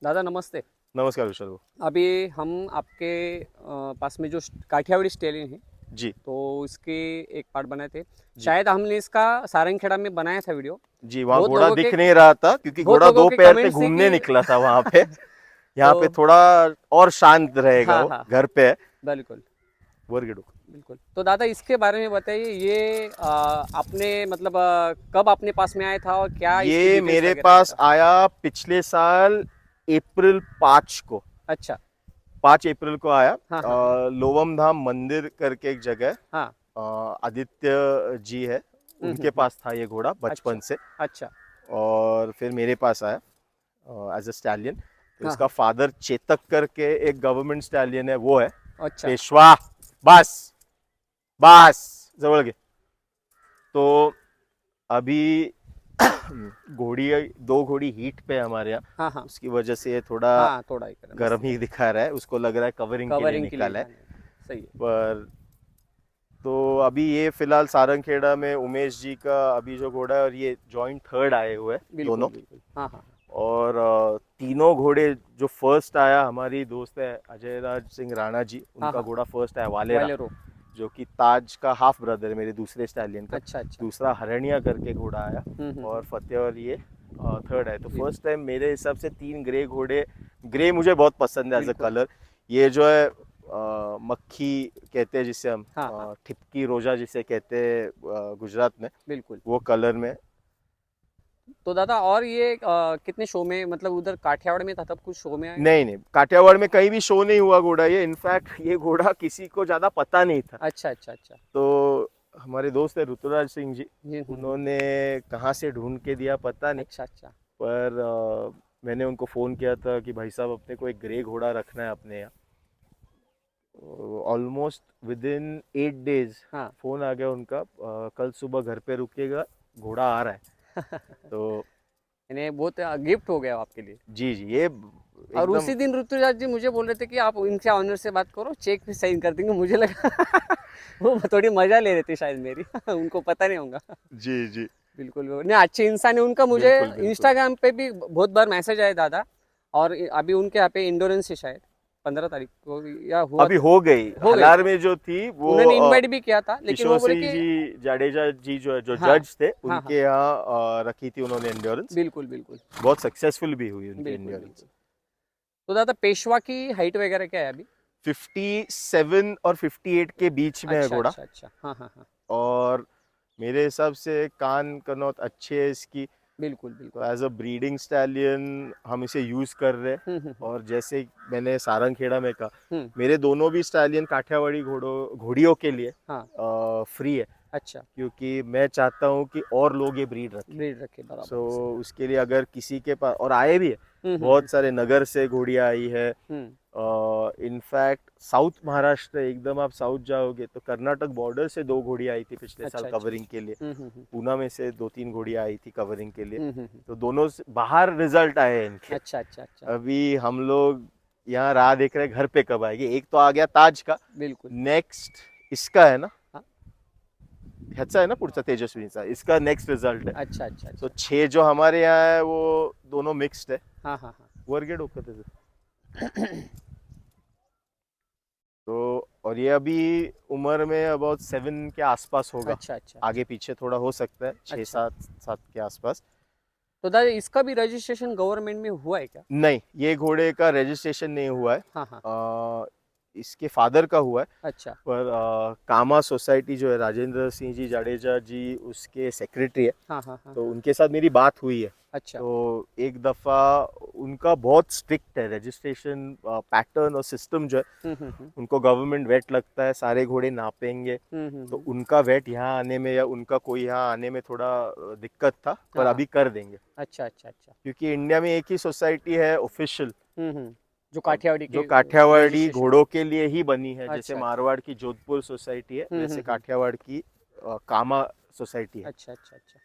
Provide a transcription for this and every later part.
दादा नमस्ते। नमस्कार विशाल भाऊ। अभी हम आपके पास में जो काठियावाड़ी स्टेलियन है जी तो इसके एक पार्ट बनाए थे। शायद हमने इसका सारंगखेड़ा में बनाया था वीडियो। जी, वहाँ बहुत घोड़ा लोगों दिख के नहीं रहा था क्योंकि बहुत घोड़ा लोगों दो के पैर पे कमेंट्स थे घूमने कि निकला था वहाँ पे। यहाँ पे तो थोड़ा और शांत रहेगा, हाँ वो हाँ घर पे है। बिल्कुल वर्गेडू बिल्कुल। तो दादा इसके बारे में बताइए, ये आपने मतलब कब अपने पास में आया था और क्या इसकी ये डिटेल्स मेरे वगैरह है पास इसका? आया पिछले साल अप्रैल 5 को। अच्छा 5 अप्रैल को आया। हाँ हाँ हाँ लोवम धाम मंदिर करके एक जगह है। हाँ। आदित्य जी है, उनके हम्म। पास था ये घोड़ा बचपन अच्छा से। अच्छा और फिर मेरे पास आया एज अ स्टैलियन। तो हाँ इसका हाँ फादर चेतक करके एक गवर्नमेंट स्टैलियन है, वो है अच्छा पेशवा। बस बस जवळ घे। तो अभी घोड़ी, दो घोड़ी हीट पे है हमारे यहाँ। हाँ हाँ उसकी वजह से ये थोड़ा हाँ थोड़ा ही करें गर्म मस्त ही दिखा रहा है, उसको लग रहा है कवरिंग के लिए कवरिंग के लिए निकाला है। लाने। सही है। पर तो अभी ये फिलहाल सारंगखेड़ा में उमेश जी का अभी जो घोड़ा है, और ये जॉइंट थर्ड आए हुए हैं बिल्कुल दोनों। बिल्कुल हाँ हाँ और तीनों घोड़े, जो फर्स्ट आया हमारी दोस्त है अजय राज सिंह राणा जी, हाँ उनका हाँ घोड़ा फर्स्ट आया वालेरा, वालेरो। जो कि ताज का हाफ ब्रदर है मेरे दूसरे स्टैलियन का। अच्छा अच्छा दूसरा हरण्या करके घोड़ा आया। और हम्म। फतेह और ये थर्ड है। तो जी फर्स्ट टाइम मेरे हिसाब से 3 ग्रे घोड़े। ग्रे मुझे बहुत पसंद है एज अ बिल्कुल कलर। ये जो है मक्खी कहते हैं जिसे हम, हाँ हाँ ठिपकी रोजा जिसे कहते हैं गुजरात में, बिल्कुल। वो कलर में। तो दादा और ये कितने शो में, मतलब उधर काठियावाड़ में था तब कुछ शो में आया? नहीं नहीं, काठियावाड़ में कहीं भी शो नहीं हुआ घोड़ा ये। इनफैक्ट ये घोड़ा किसी को ज्यादा पता नहीं था। अच्छा अच्छा अच्छा तो हमारे दोस्त है ऋतुराज सिंह जी, जी उन्होंने कहाँ से ढूंढ के दिया पता नहीं। अच्छा अच्छा पर मैंने उनको फ़ोन किया था कि भाई साहब अपने को एक ग्रे घोड़ा रखना है अपने यहाँ। ऑलमोस्ट विद इन 8 डेज हाँ फ़ोन आ गया उनका, कल सुबह घर पे रुकेगा, घोड़ा आ रहा है। तो यानी बहुत गिफ्ट हो गया आपके लिए। जी जी, ये और एकदम। उसी दिन ऋतुराज जी मुझे बोल रहे थे कि आप इनके ऑनर से बात करो, चेक भी साइन कर देंगे। मुझे लगा वो थोड़ी मजा ले रहे थे शायद मेरी उनको पता नहीं होगा। जी जी, बिल्कुल नहीं, अच्छे इंसान है। उनका मुझे बिल्कुल बिल्कुल। इंस्टाग्राम पे भी बहुत बार मैसेज आया दादा। और अभी उनके यहाँ पे इंडोरेंस है शायद 15 तारीख को या हुआ अभी हो गई, हो गई हलार क्या? में जो थी वो उन्होंने इनवाइट भी किया था लेकिन किशोर वो बोले सिंह कि जी जाडेजा जी जो हाँ जज थे, हाँ हाँ उनके यहाँ रखी थी उन्होंने एंड्योरेंस। बिल्कुल बिल्कुल बहुत सक्सेसफुल भी हुई उनकी बिल्कुल एंड्योरेंस। बिल्कुल। तो दादा पेशवा की हाइट वगैरह क्या है अभी? 57 और 58 के बीच में है अच्छा घोड़ा। अच्छा अच्छा हाँ हाँ हाँ और मेरे हिसाब से कान कनौत अच्छे है इसकी। बिल्कुल तो बिल्कुल एज अ ब्रीडिंग स्टैलियन हम इसे यूज़ कर रहे हैं। हम्म। और जैसे मैंने सारंगखेड़ा में कहा, हम्म मेरे दोनों भी स्टैलियन काठियावाड़ी घोड़ियों के लिए हाँ फ्री है। अच्छा क्योंकि मैं चाहता हूँ कि और लोग ये ब्रीड रखें। ब्रीड रखे बराबर सो है सही। उसके लिए अगर किसी के पास, और आए भी है, हम्म। बहुत सारे नगर से घोड़ियाँ आई है। हम्म इनफैक्ट साउथ महाराष्ट्र, एकदम आप साउथ जाओगे तो कर्नाटक बॉर्डर से 2 घोड़ियाँ आई थी पिछले साल अच्छा अच्छा कवरिंग के लिए। हम्म। पूना में से 2-3 घोड़ियाँ आई थी कवरिंग के लिए। हम्म। तो दोनों से बाहर रिजल्ट आए हैं इनके। अच्छा अच्छा अच्छा अभी हम लोग यहाँ राह देख रहे हैं घर पे कब आएगी। एक तो आ गया ताज का, बिल्कुल नेक्स्ट इसका है ना, हाँ ह्याचा आहे ना पुढचा तेजस्विनीचा, इसका नेक्स्ट रिझल्ट आहे. अच्छा अच्छा तो अच्छा. 6 जो हमारे यहाँ है वो दोनों मिक्स्ड है. हाँ हाँ हाँ. वर घे डोकं त्याचं. तो और ये अभी उम्र में अबाउट 7 के आसपास होगा. अच्छा अच्छा. आगे पीछे थोड़ा हो सकता है, 6 अच्छा. 7 के आसपास. तो दादा इसका भी रजिस्ट्रेशन गवर्नमेंट में हुआ है क्या? नहीं, ये घोड़े का रजिस्ट्रेशन नहीं हुआ है. हाँ हाँ. इसके फादर का हुआ है. अच्छा. पर कामा सोसाइटी जो है, राजेंद्र सिंह जी जाडेजा जी उसके सेक्रेटरी है. हाँ हाँ हाँ. तो उनके साथ मेरी बात हुई है. अच्छा. तो एक दफ़ा उनका बहुत स्ट्रिक्ट है रजिस्ट्रेशन पैटर्न और सिस्टम जो है. उनको गवर्नमेंट वेट लगता है, सारे घोड़े नापेंगे. तो उनका वेट यहाँ आने में या उनका कोई यहाँ आने में थोड़ा दिक्कत था, पर हाँ. अभी कर देंगे. अच्छा अच्छा अच्छा. क्योंकि इंडिया में एक ही सोसाइटी है ऑफिशियल, जो काठियावाड़ी जो के काठियावाड़ी registration. घोड़ों के लिए ही बनी है. अच्छा, जैसे अच्छा. मारवाड़ की जोधपुर सोसाइटी है, वैसे काठियावाड़ की कामा सोसाइटी है. अच्छा अच्छा अच्छा.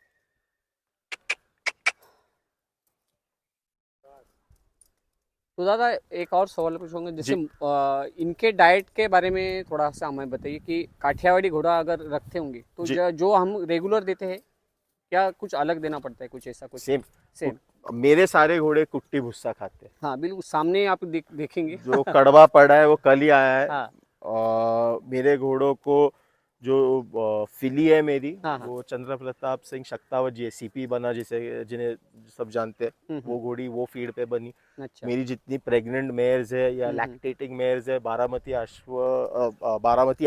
तो दादा एक और सवाल पूछूंगा, जैसे इनके डाइट के बारे में थोड़ा सा हमें बताइए कि काठियावाड़ी घोड़ा अगर रखते होंगे तो जी. जो हम रेगुलर देते हैं, क्या कुछ अलग देना पड़ता है, कुछ ऐसा कुछ? सेम. सेम. मेरे सारे घोड़े कुट्टी भुस्सा खाते हैं. हाँ बिल्कुल, सामने आप देखेंगे. जो कड़वा पड़ा है वो कल ही आया है. हाँ और मेरे घोड़ों को जो फिली है मेरी, हाँ हाँ. वो चंद्र प्रताप सिंह शक्तावत जी सीपी बना, जिसे जिन्हें सब जानते हैं. वो घोड़ी वो फीड पे बनी. अच्छा. मेरी जितनी प्रेग्नेंट मेयर्स है या लैक्टेटिंग मेयर्स है, बारामती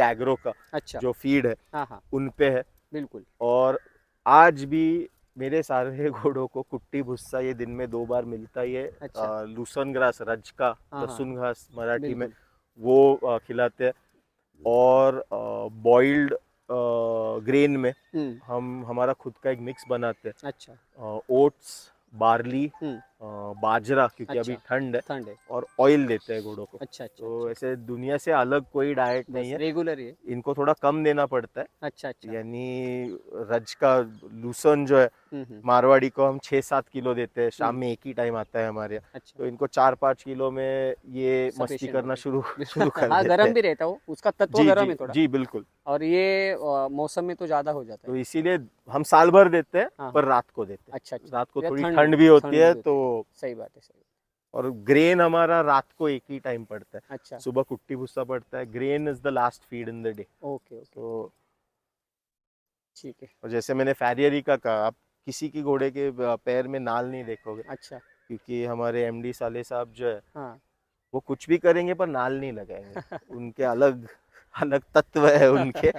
एग्रो का अच्छा. जो फीड है हाँ हाँ उन पे है. बिल्कुल. और आज भी मेरे सारे घोड़ों को कुट्टी भुस्सा ये दिन में 2 बार मिलता ही है. अच्छा. लूसन ग्रास, रजका, हाँ, लहसुन घास मराठी में, बिल्कुल. वो खिलाते हैं. और बॉइल्ड ग्रेन में हमारा खुद का एक मिक्स बनाते हैं. अच्छा. ओट्स, बार्ली, बाजरा, क्योंकि अच्छा. अभी ठंड है, ठंड है. और ऑयल देते हैं घोड़ों को. अच्छा अच्छा. तो ऐसे दुनिया से अलग कोई डाइट नहीं है, रेगुलर ही है. इनको थोड़ा कम देना पड़ता है. अच्छा अच्छा. यानी रज का लूसन जो है मारवाड़ी को हम 6-7 किलो देते हैं. शाम में एक ही टाइम आता है हमारे यहाँ. अच्छा. तो इनको 4-5 किलो में ये मस्ती Sufficient करना होता शुरू कर हाँ, देते गरम हैं. भी रहता है वो, उसका तत्व जी गरम जी है थोड़ा. जी बिल्कुल. और ये मौसम में तो ज्यादा हो जाता तो है. इसीलिए हम साल भर देते हैं, हाँ. पर रात को देते हैं. अच्छा अच्छा. रात को या थोड़ी ठंड भी होती है, तो सही बात है. सही. और ग्रेन हमारा रात को एक ही टाइम पड़ता है. अच्छा. सुबह कुट्टी भुस्सा पड़ता है. Grain is the last feed in the day. Okay okay. तो ठीक है. और जैसे मैंने फैरियरी का कहा, आप किसी की घोड़े के पैर में नाल नहीं देखोगे. अच्छा. क्योंकि हमारे एमडी साले साहब जो है, हाँ. वो कुछ भी करेंगे पर नाल नहीं लगाएंगे. उनके अलग अलग तत्व है उनके.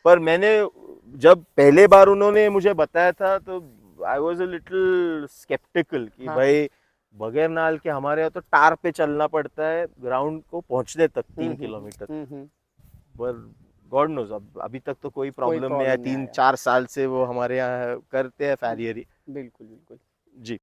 पर मैंने जब पहले बार उन्होंने मुझे बताया था, तो I was a little sceptical कि हाँ. भाई बगैर नाल के हमारे यहाँ तो टार पे चलना पड़ता है ग्राउंड को पहुंचने तक 3 किलोमीटर. पर गॉड नोज, अब अभी तक तो कोई प्रॉब्लम नहीं है. problem नहीं आया. 3-4 साल से वो हमारे यहाँ करते हैं फैरियरी. बिल्कुल बिल्कुल. जी.